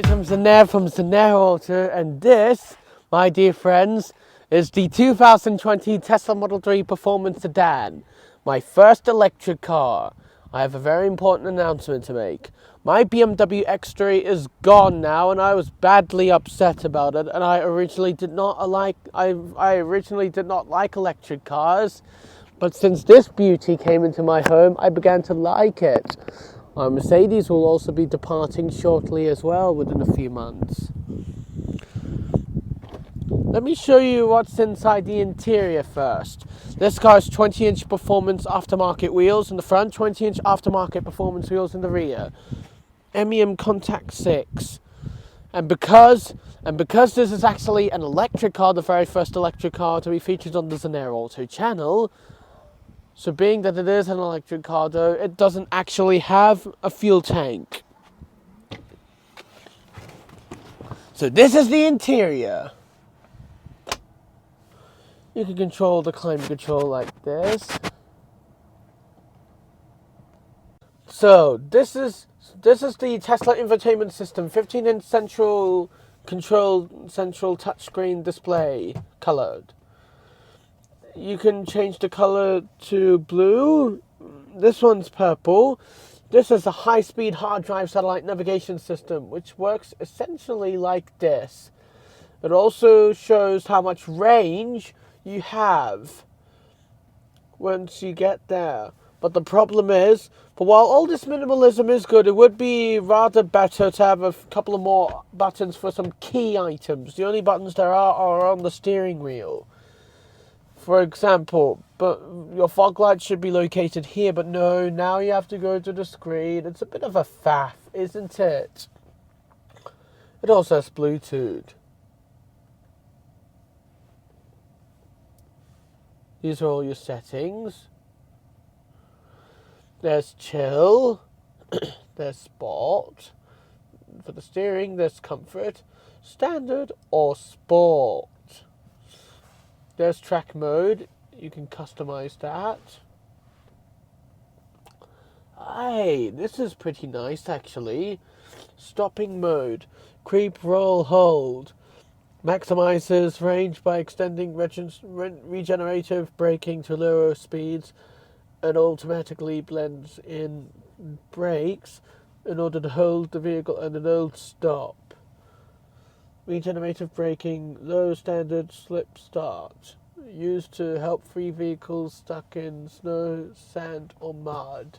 Guys, I'm Zaner from Zaner Auto, and this, my dear friends, is the 2020 Tesla Model 3 Performance Sedan, my first electric car. I have a very important announcement to make. My BMW X3 is gone now, and I was badly upset about it. And I originally did not like electric cars, but since this beauty came into my home, I began to like it. Mercedes will also be departing shortly as well, within a few months. Let me show you what's inside the interior first. This car has 20-inch performance aftermarket wheels in the front, 20-inch aftermarket performance wheels in the rear. MEM Contact 6. And because this is actually an electric car, the very first electric car to be featured on the Zaner Auto channel, so being that it is an electric car though, it doesn't actually have a fuel tank. So this is the interior. You can control the climate control like this. So this is the Tesla Infotainment System, 15-inch central touchscreen display, colored. You can change the color to blue. This one's purple. This is a high-speed hard drive satellite navigation system, which works essentially like this. It also shows how much range you have once you get there. But the problem is, for while all this minimalism is good, it would be rather better to have a couple of more buttons for some key items. The only buttons there are on the steering wheel. For example, but your fog light should be located here, but no, now you have to go to the screen. It's a bit of a faff, isn't it? It also has Bluetooth. These are all your settings. There's chill, there's sport. For the steering, there's comfort, standard or sport. There's track mode, you can customize that. Hey, this is pretty nice actually. Stopping mode, creep, roll, hold. Maximizes range by extending regenerative braking to lower speeds, and automatically blends in brakes in order to hold the vehicle at an old stop. Regenerative braking, low standard slip start, used to help free vehicles stuck in snow, sand or mud.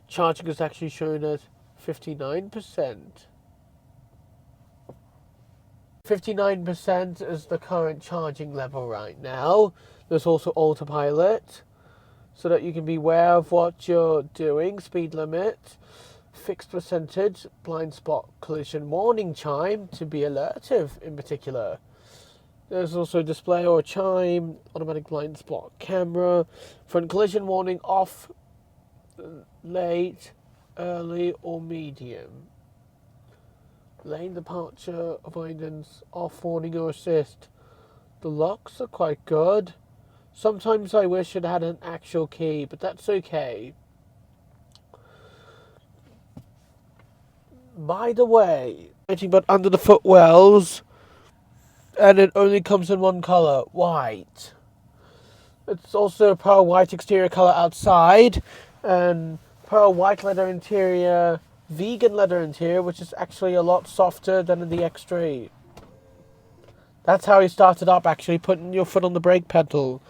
Charging is actually shown at 59%. 59% is the current charging level right now. There's also autopilot, so that you can be aware of what you're doing. Speed limit, fixed percentage, blind spot collision warning chime to be alertive in particular. There's also display or chime, automatic blind spot camera, front collision warning off, late, early or medium. Lane departure, avoidance, off warning or assist. The locks are quite good. Sometimes I wish it had an actual key, but that's okay. By the way, anything but under the footwells, and it only comes in one colour, white. It's also a pearl white exterior colour outside, and pearl white leather interior, vegan leather interior, which is actually a lot softer than in the X3. That's how you started up, actually, putting your foot on the brake pedal.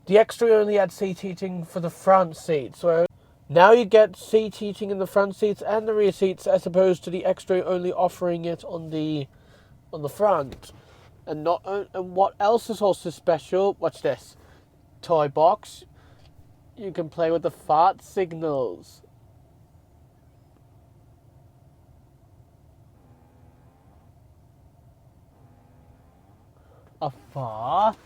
The X3 only had seat heating for the front seats, so now you get seat heating in the front seats and the rear seats, as opposed to the X3 only offering it on the front. And what else is also special? Watch this. Toy box. You can play with the fart signals. A fart?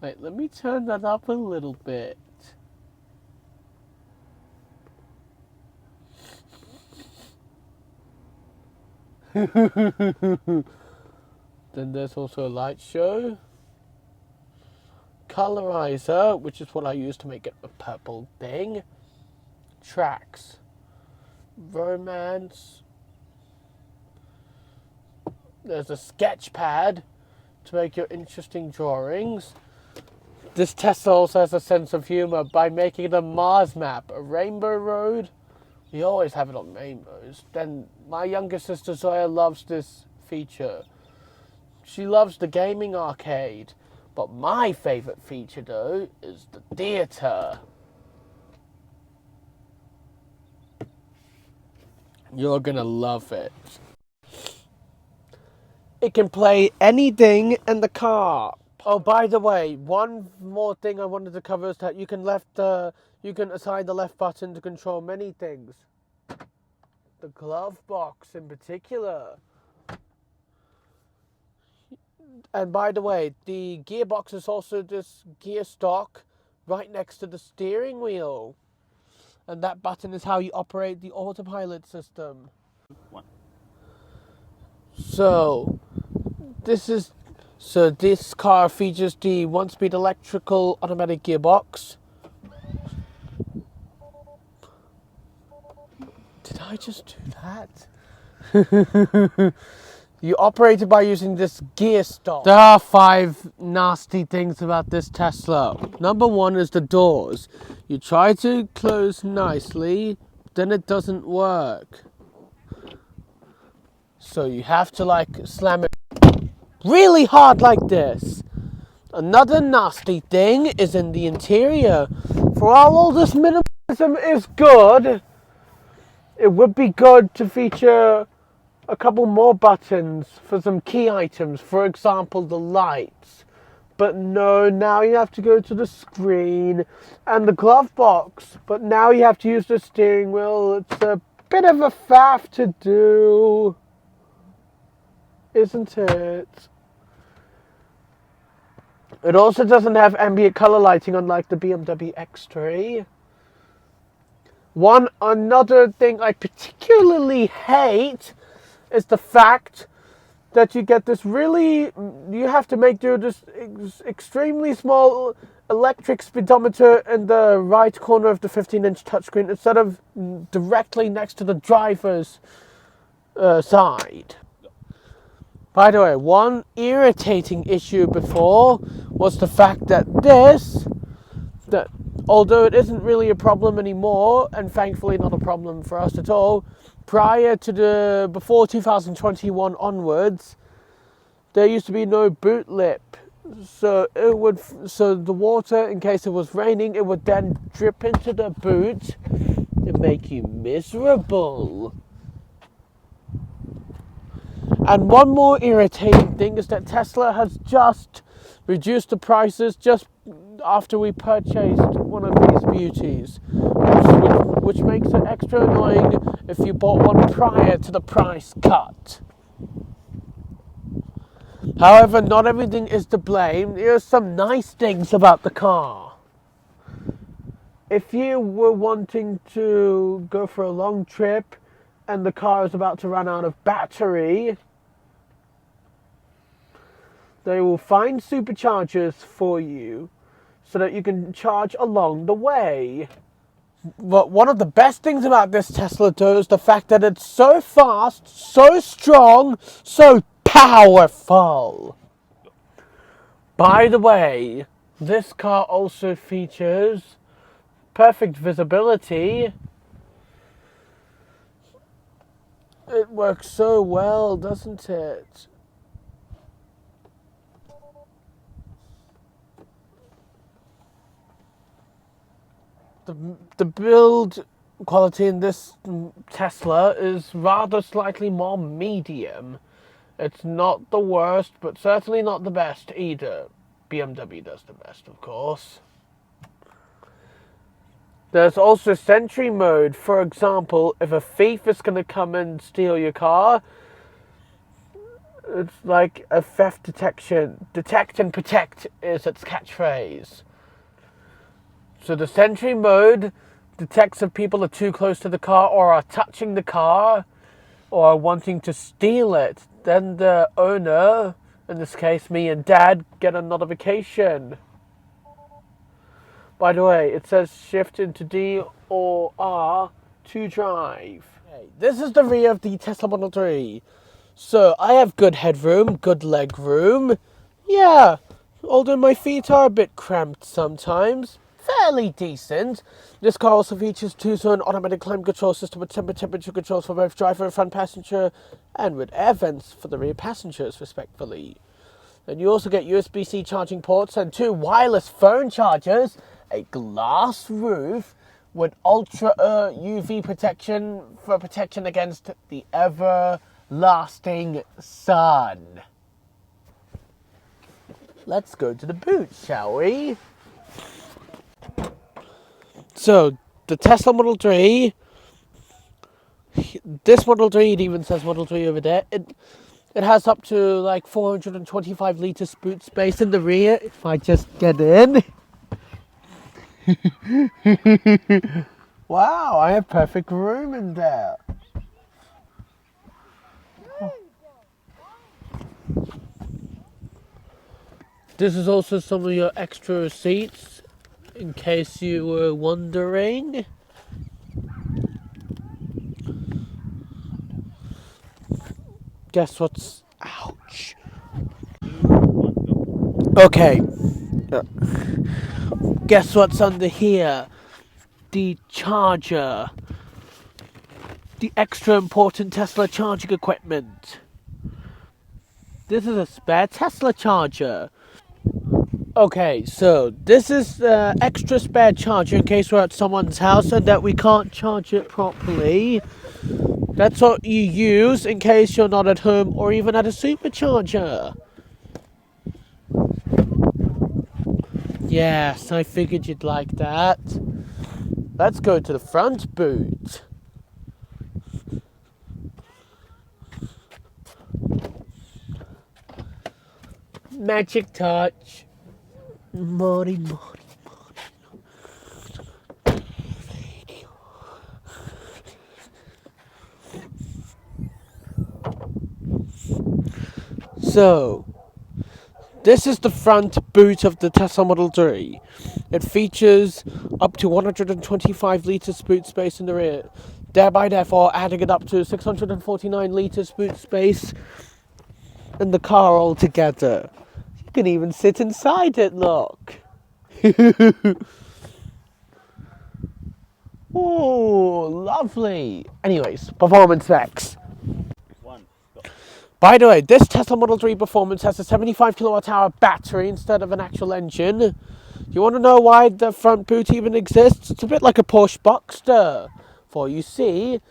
Wait, let me turn that up a little bit. Then there's also a light show. Colorizer, which is what I use to make it a purple thing. Tracks. Romance. There's a sketch pad to make your interesting drawings. This Tesla also has a sense of humor by making it a Mars map, a rainbow road. We always have it on rainbows. Then my younger sister Zoya loves this feature. She loves the gaming arcade. But my favourite feature, though, is the theatre. You're gonna love it. It can play anything in the car. Oh, by the way, one more thing I wanted to cover is that you can assign the left button to control many things. The glove box in particular. And by the way, the gearbox is also this gear stock right next to the steering wheel. And that button is how you operate the autopilot system. So this car features the 1-speed electrical automatic gearbox. Did I just do that? You operate it by using this gear stock. There are 5 nasty things about this Tesla. Number 1 is the doors. You try to close nicely, then it doesn't work. So you have to slam it really hard like this. Another nasty thing is in the interior. For all this minimalism is good, it would be good to feature a couple more buttons for some key items, for example the lights. But no, now you have to go to the screen and the glove box, but now you have to use the steering wheel. It's a bit of a faff to do, isn't it? It also doesn't have ambient color lighting unlike the BMW X3. Another thing I particularly hate is the fact that you get this you have to make do this extremely small electric speedometer in the right corner of the 15-inch touchscreen instead of directly next to the driver's side. By the way, one irritating issue before was the fact that although it isn't really a problem anymore, and thankfully not a problem for us at all, before 2021 onwards, there used to be no boot lip. So the water, in case it was raining, it would then drip into the boot and make you miserable. And one more irritating thing is that Tesla has just reduced the prices just after we purchased one of these beauties, which makes it extra annoying if you bought one prior to the price cut. However, not everything is to blame. There are some nice things about the car. If you were wanting to go for a long trip and the car is about to run out of battery, they will find superchargers for you so that you can charge along the way. But one of the best things about this Tesla though is the fact that it's so fast, so strong, so powerful. By the way, this car also features perfect visibility. It works so well, doesn't it? The build quality in this Tesla is rather slightly more medium. It's not the worst, but certainly not the best either. BMW does the best, of course. There's also Sentry mode. For example, if a thief is going to come and steal your car, it's like a theft detection. Detect and protect is its catchphrase. So the Sentry mode detects if people are too close to the car or are touching the car or are wanting to steal it. Then the owner In this case, me and Dad get a notification. By the way, it says shift into D or R to drive. Okay, this is the rear of the Tesla Model 3. So, I have good headroom, good leg room. Yeah, although my feet are a bit cramped sometimes. Fairly decent. This car also features 2-zone automatic climate control system with temperature controls for both driver and front passenger, and with air vents for the rear passengers, respectively. And you also get USB-C charging ports and 2 wireless phone chargers, a glass roof with ultra UV protection for protection against the everlasting sun. Let's go to the boot, shall we? So, the Tesla Model 3, this Model 3, it even says Model 3 over there, it has up to like 425 litres boot space in the rear, if I just get in. Wow, I have perfect room in there. This is also some of your extra seats, in case you were wondering. Guess what's... Ouch. Okay. Guess what's under here? The charger. The extra important Tesla charging equipment. This is a spare Tesla charger. Okay, so this is the extra spare charger in case we're at someone's house and that we can't charge it properly. That's what you use in case you're not at home or even at a supercharger. Yes, I figured you'd like that. Let's go to the front boot. Magic touch. Money. So, this is the front boot of the Tesla Model 3. It features up to 125 litres boot space in the rear, therefore adding it up to 649 litres boot space in the car altogether. You can even sit inside it, look. Oh, lovely. Anyways, performance specs. By the way, this Tesla Model 3 Performance has a 75 kilowatt hour battery instead of an actual engine. You want to know why the front boot even exists? It's a bit like a Porsche Boxster. For you see,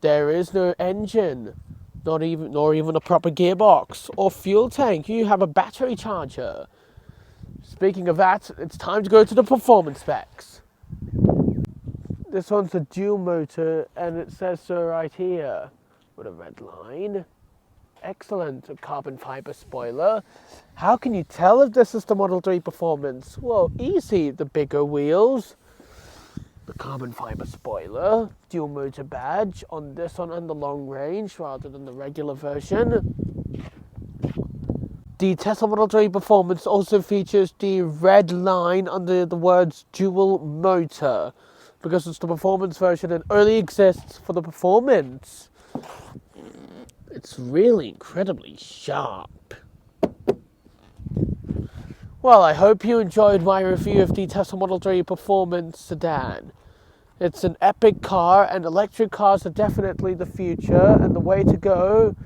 there is no engine, nor even a proper gearbox or fuel tank. You have a battery charger. Speaking of that, it's time to go to the performance specs. This one's a dual motor, and it says so right here with a red line. Excellent. A carbon fiber spoiler. How can you tell if this is the Model 3 Performance? Well, easy. The bigger wheels, the carbon fiber spoiler, dual motor badge on this one and the long range rather than the regular version. The Tesla Model 3 Performance also features the red line under the words dual motor because it's the Performance version and only exists for the Performance. It's really incredibly sharp. Well, I hope you enjoyed my review of the Tesla Model 3 Performance sedan. It's an epic car, and electric cars are definitely the future and the way to go.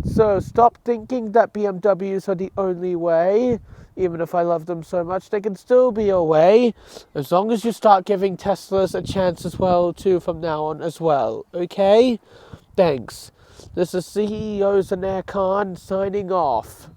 So stop thinking that BMWs are the only way. Even if I love them so much, they can still be a way, as long as you start giving Teslas a chance as well too from now on as well. Okay? Thanks. This is CEO Zaner Khan signing off.